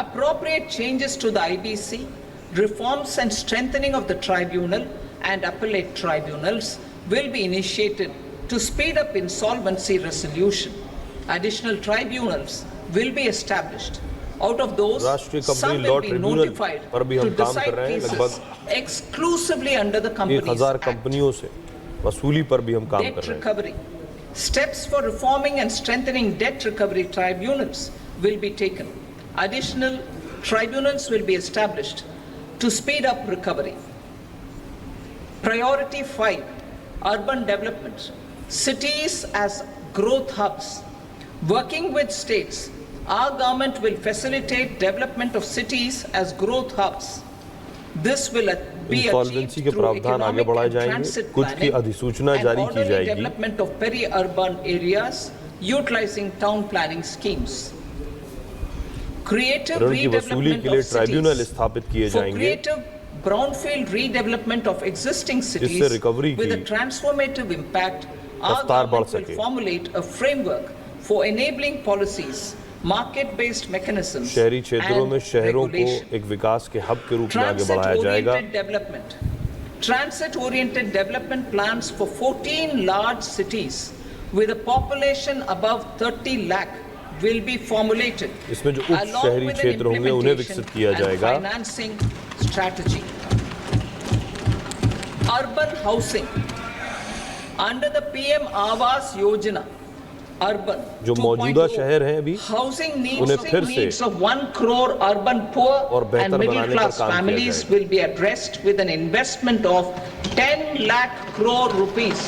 Appropriate changes to the IBC, reforms and strengthening of the tribunal and appellate tribunals will be initiated to speed up insolvency resolution. Additional tribunals will be established. Out of those, some will be notified to decide cases exclusively under the Companies Act. वसूली पर भी हम काम कर रहे हैं। Recovery. Steps for reforming and strengthening debt recovery tribunals will be taken. Additional tribunals will be established to speed up recovery. Priority 5, urban development. Cities as growth hubs. Working with states, our government will facilitate development of cities as growth hubs. This will be insolvency के प्रावधान आगे बढ़ाए जाएंगे, कुछ की अधिसूचना जारी की जाएगी। Development of peri-urban areas utilizing town planning schemes. Creative ऋण की वसूली के लिए ट्राइब्यूनल स्थापित किए जाएंगे। Creative brownfield redevelopment of existing cities जिससे रिकवरी with a की transformative impact. Our government will formulate a framework for enabling policies, market-based mechanisms, शहरी क्षेत्रों में शहरों को एक विकास के हब के रूप में आगे बढ़ाया जाएगा। Transit-oriented development plans for 14 large cities with a population above 30 lakh will be formulated. इसमें जो उप शहरी क्षेत्र होंगे उन्हें विकसित किया जाएगा। Financing strategy. Urban housing under the PM Awas Yojana. Urban जो मौजूदा शहर हैं अभी उन्हें फिर से 1 crore urban poor और and बेहतर middle बनाने पर class काम किया families जाएगा। will be addressed with an investment of 10 lakh crore rupees.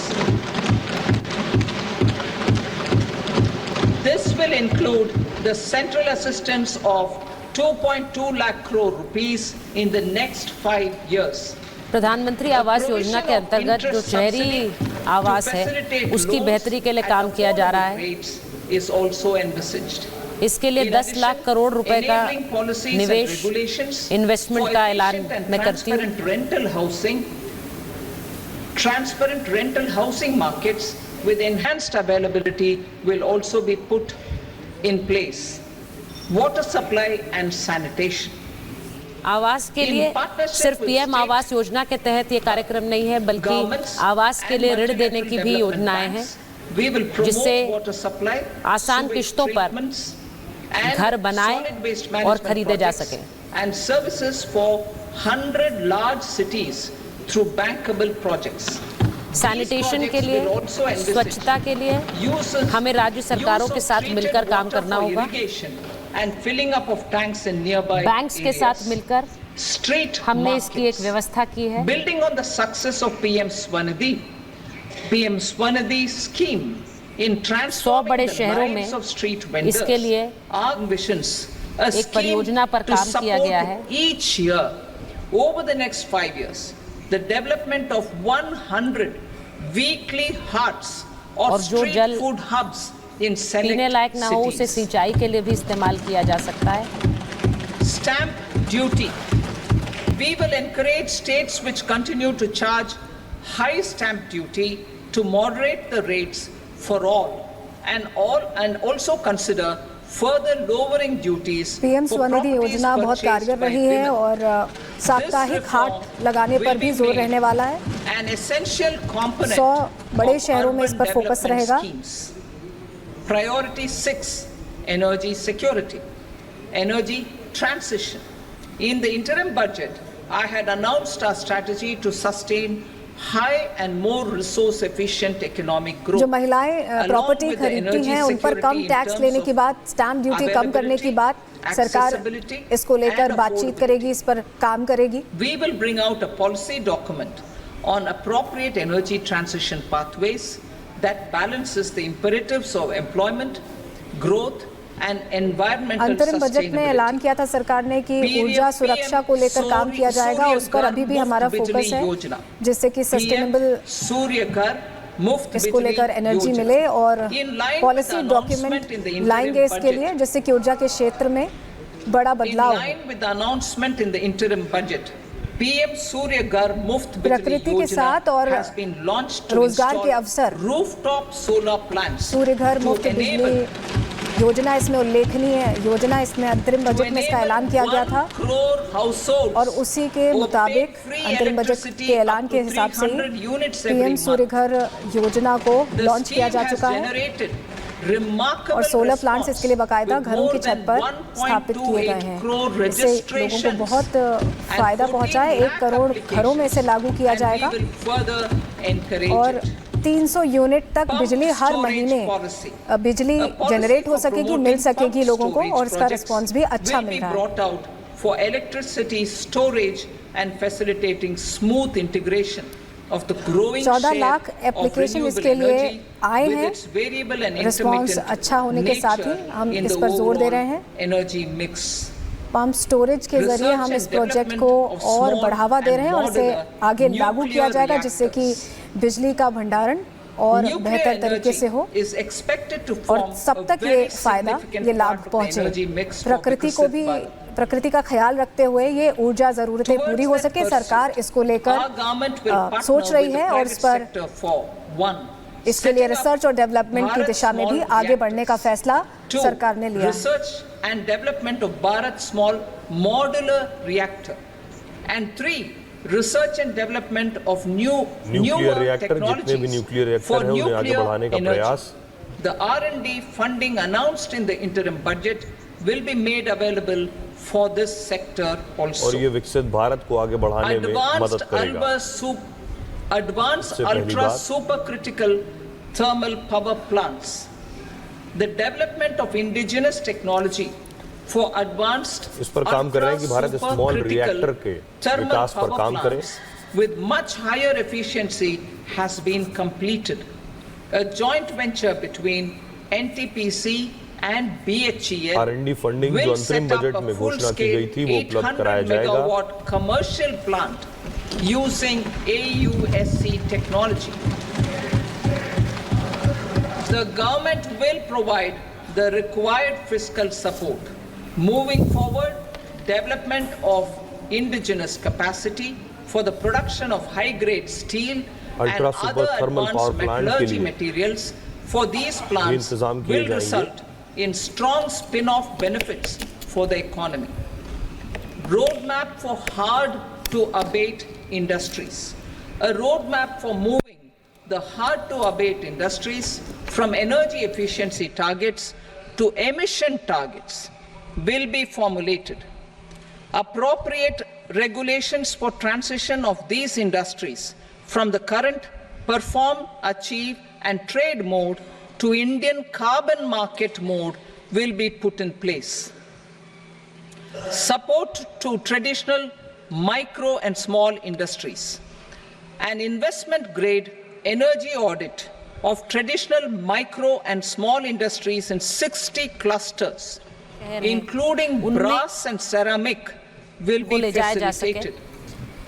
This will include the central assistance of 2.2 lakh crore rupees in the next 5 years. प्रधानमंत्री आवास योजना के अंतर्गत जो शहरी आवास है उसकी बेहतरी के लिए काम किया जा रहा है। इसके लिए 10 लाख करोड़ रुपए का निवेश इन्वेस्टमेंट का ऐलान मैं करती हूँ। Transparent rental housing markets with enhanced availability will also be put in place. Water supply and sanitation. आवास के लिए सिर्फ पीएम आवास योजना के तहत ये कार्यक्रम नहीं है, बल्कि आवास के लिए ऋण देने की भी योजनाएं हैं, जिससे आसान किश्तों पर घर बनाए और खरीदे जा सके। And services for 100 large cities through bankable projects. Sanitation के लिए, स्वच्छता के लिए हमें राज्य सरकारों के साथ मिलकर काम करना होगा। बैंक्स के साथ मिलकर हमने इसकी एक व्यवस्था की है। Building on the success of PM Swanidhi scheme in transforming the lives of street vendors, इसके लिए our ambitions एक परियोजना पर काम किया गया है। Each year over the next 5 years the development of 100 weekly huts or street food hubs in select पीने लायक ना हो उसे सिंचाई के लिए भी इस्तेमाल किया जा सकता है। Stamp duty. We will encourage states which continue to charge high stamp duty to moderate the rates for all and also consider further lowering duties. PM Svanidhi योजना बहुत कारगर रही है और साप्ताहिक हाट लगाने पर भी जोर रहने वाला है। 100 बड़े शहरों में इस पर फोकस रहेगा। Priority 6, energy security, energy transition. In the interim budget, I had announced our strategy to sustain high and more resource efficient economic growth. जो महिलाएं प्रॉपर्टी खरीदती हैं उन पर कम टैक्स लेने की बात, स्टैम्प ड्यूटी कम करने की बात सरकार इसको लेकर बातचीत करेगी, इस पर काम करेगी। We will bring out a policy document on appropriate energy transition pathways that balances the imperatives of employment, growth and environmental sustainability. अंतरिम बजट में ऐलान किया था सरकार ने कि ऊर्जा सुरक्षा को लेकर काम किया जाएगा, उस पर अभी भी हमारा फोकस है, जिससे कि सस्टेनेबल इसको लेकर एनर्जी मिले और पॉलिसी डॉक्यूमेंट लाएंगे इसके लिए, जिससे कि ऊर्जा के क्षेत्र में बड़ा बदलाव प्रकृति के साथ और रोजगार के अवसर, रूफटॉप सोलर प्लांट्स, सूर्य घर मुफ्त बिजली योजना इसमें उल्लेखनीय योजना इसमें अंतरिम बजट में इसका ऐलान किया गया था और उसी के मुताबिक अंतरिम बजट के ऐलान के हिसाब से पीएम सूर्य घर योजना को लॉन्च किया जा चुका है और सोलर प्लांट्स इसके लिए बाकायदा घरों की छत पर स्थापित किए गए हैं। इससे लोगों को बहुत फायदा पहुंचा है। 1 करोड़ घरों में इसे लागू किया जाएगा और 300 यूनिट तक बिजली हर महीने बिजली जनरेट हो सकेगी, मिल सकेगी लोगों को और इसका रिस्पॉन्स भी अच्छा मिल रहा है। For electricity storage and facilitating smooth integration of the growing 14 lakh application इसके लिए आए हैं। रिस्पॉन्स अच्छा होने के साथ ही हम इस पर जोर दे रहे हैं। एनर्जी मिक्स पंप स्टोरेज के जरिए हम इस प्रोजेक्ट को और बढ़ावा दे रहे हैं और इसे आगे लागू किया जाएगा जिससे कि बिजली का भंडारण और बेहतर तरीके से हो और सब तक ये फायदा, ये लाभ पहुंचे। प्रकृति का ख्याल रखते हुए ये ऊर्जा जरूरतें पूरी हो सके, सरकार इसको लेकर सोच रही है और इस पर इसके लिए रिसर्च और डेवलपमेंट की दिशा में भी आगे बढ़ने का फैसला सरकार ने लिया। Research and development of Bharat small modular reactor and 3 research and development of nuclear reactor, जितने भी न्यूक्लियर रिएक्टर हैं उन्हें आगे बढ़ाने का प्रयास। The R&D funding announced in the interim budget will be made available for this sector also. और ये विकसित भारत को आगे बढ़ाने में मदद करेगा। Advanced ultra supercritical thermal power plants, the development of indigenous technology for advanced इस पर काम कर रहे हैं कि भारत स्मॉल रिएक्टर के विकास पर काम करे। With much higher efficiency has been completed. A joint venture between NTPC and BHEL R&D funding जो अंतरिम बजट में घोषणा की गई थी वो उपलब्ध कराया जाएगा। Commercial plant using AUSC technology. The government will provide the required fiscal support. Moving forward, development of indigenous capacity for the production of high-grade steel and other advanced metallurgy materials for these plants will result in strong spin-off benefits for the economy. Roadmap for hard-to-abate industries. A roadmap for moving the hard-to-abate industries from energy efficiency targets to emission targets will be formulated. Appropriate regulations for transition of these industries from the current perform, achieve and trade mode to Indian carbon market mode will be put in place. Support to traditional micro and small industries. An investment grade energy audit of traditional micro and small industries in 60 clusters including brass and ceramic will be facilitated.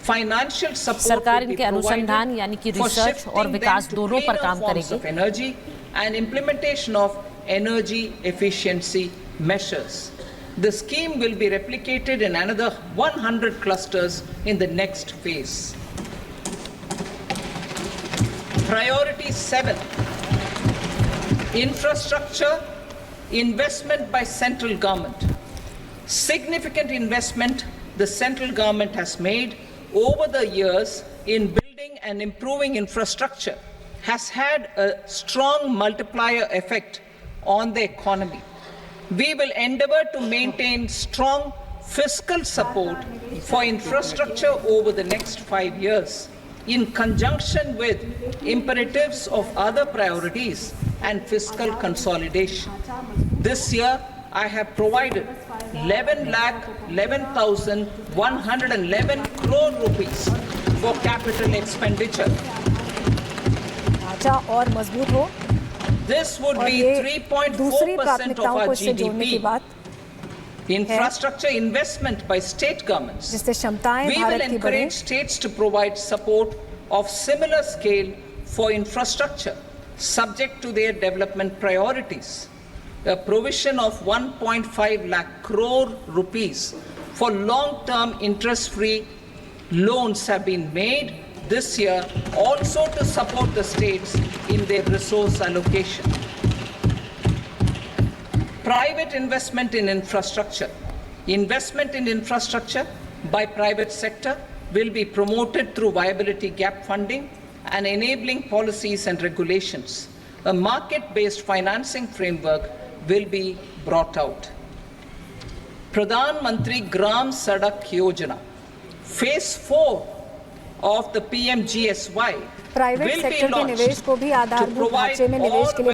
Financial support सरकार इनके अनुसंधान यानी कि research और विकास दोनों पर काम करेगी। Energy and implementation of energy efficiency measures. The scheme will be replicated in another 100 clusters in the next phase. Priority 7. Infrastructure investment by central government. Significant investment the central government has made over the years in building and improving infrastructure has had a strong multiplier effect on the economy. We will endeavor to maintain strong fiscal support for infrastructure over the next 5 years in conjunction with imperatives of other priorities and fiscal consolidation. This year, I have provided 11,11,111 crore rupees for capital expenditure. और मजबूत हो। This would be 3.4% of our GDP. Infrastructure investment by state governments. We will encourage states to provide support of similar scale for infrastructure, subject to their development priorities. A provision of 1.5 lakh crore rupees for long-term interest-free loans have been made this year also to support the states in their resource allocation. Private investment in infrastructure. Investment in infrastructure by private sector will be promoted through viability gap funding and enabling policies and regulations. A market-based financing framework will be brought out. Pradhan Mantri Gram Sadak Yojana, Phase 4 of the PMGSY private will be sector के launched निवेश को भी to आधारभूत provide ढांचे में निवेश all के लिए